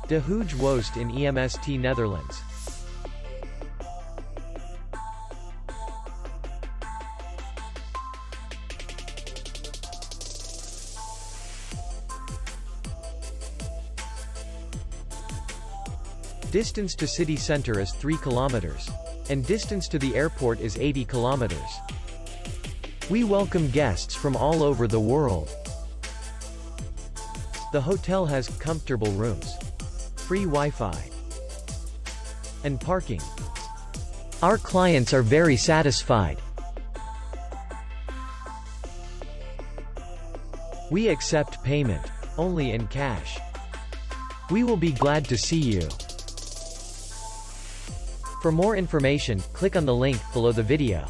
De Hooge Woeste in Emst, Netherlands. Distance to city center is 3 kilometers. And distance to the airport is 80 kilometers. We welcome guests from all over the world. The hotel has comfortable rooms, free Wi-Fi, and parking. Our clients are very satisfied. We accept payment only in cash. We will be glad to see you. For more information, click on the link below the video.